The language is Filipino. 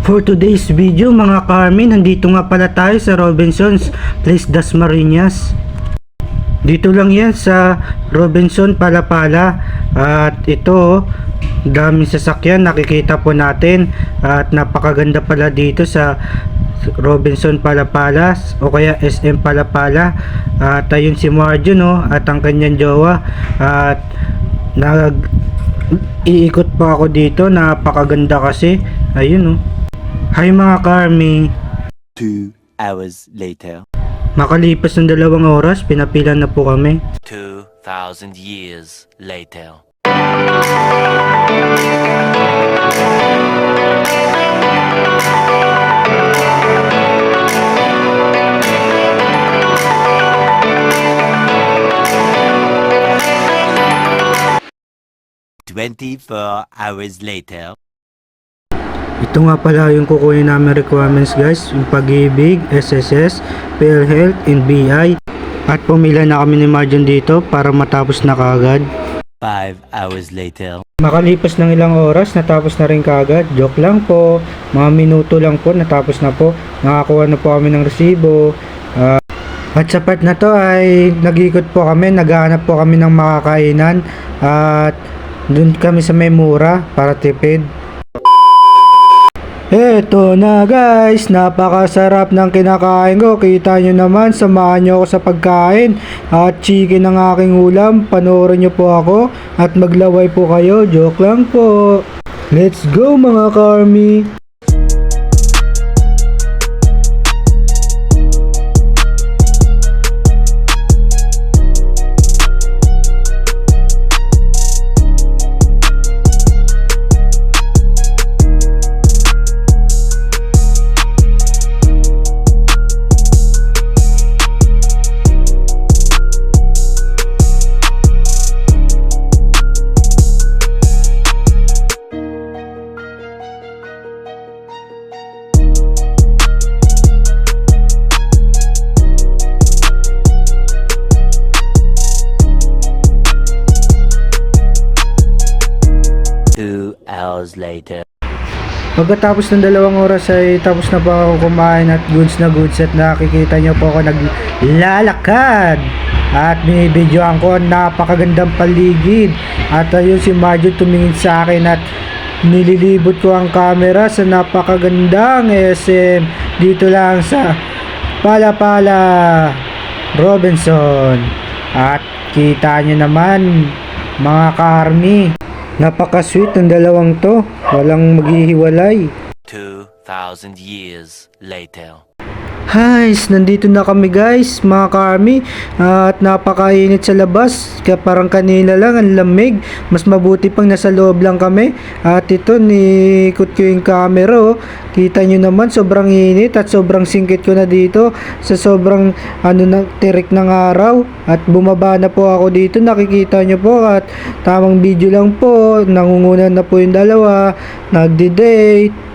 For today's video mga ka-army, nandito nga pala tayo sa Robinsons Place Dasmariñas. Dito lang yan sa Robinson Palapala. At ito, daming sasakyan nakikita po natin. At napakaganda pala dito sa Robinson Palapala o kaya SM Palapala. At ayun si Marjo, no, at ang kanyang jowa. At iikot pa ako dito, napakaganda kasi. Ayun, no. Hi mga ka-army. 2 hours later. Makalipas ng 2 oras, pinapilan na po kami. 2,000 years later. $24 later. Ito nga pala yung kukunin namin requirements guys, yung Pag-ibig, SSS, PhilHealth, and BI. At pumila na kami ni Marjon dito para matapos na kaagad. 5 hours later. Makalipas ng ilang oras, natapos na rin kaagad. Joke lang po, mga minuto lang po, natapos na po. Nakakuha na po kami ng resibo. At sa part na to ay nag-ikot po kami, naghahanap po kami ng makakainan. At dun kami sa may mura para tipid. Eto na guys, napakasarap ng kinakain ko. Kita nyo naman, samahan nyo ako sa pagkain. At chicken ang aking ulam. Panoorin nyo po ako at maglaway po kayo. Joke lang po. Let's go mga ka-army. Hours later. Pagkatapos ng 2 oras ay tapos na po ako kumain at goods na goods at nakikita nyo po ako naglalakad at binibidyoan ko napakagandang paligid. At ayun si Marjo tumingin sa akin at nililibot ko ang camera sa napakagandang SM dito lang sa Palapala Robinson. At kita nyo naman mga ka-army, napaka-sweet ng dalawang to. Walang maghihiwalay. 2,000 years later. Guys, nandito na kami guys, mga ka-army. At napakainit sa labas. Kaya parang kanina lang, ang lamig. Mas mabuti pang nasa loob lang kami. At ito, nikot ko yung camera. Oh. Kita nyo naman, sobrang init at sobrang singkit ko na dito. Sa sobrang tirik ng araw. At bumaba na po ako dito, nakikita nyo po. At tamang video lang po. Nangungunan na po yung dalawa. Nagdi-date.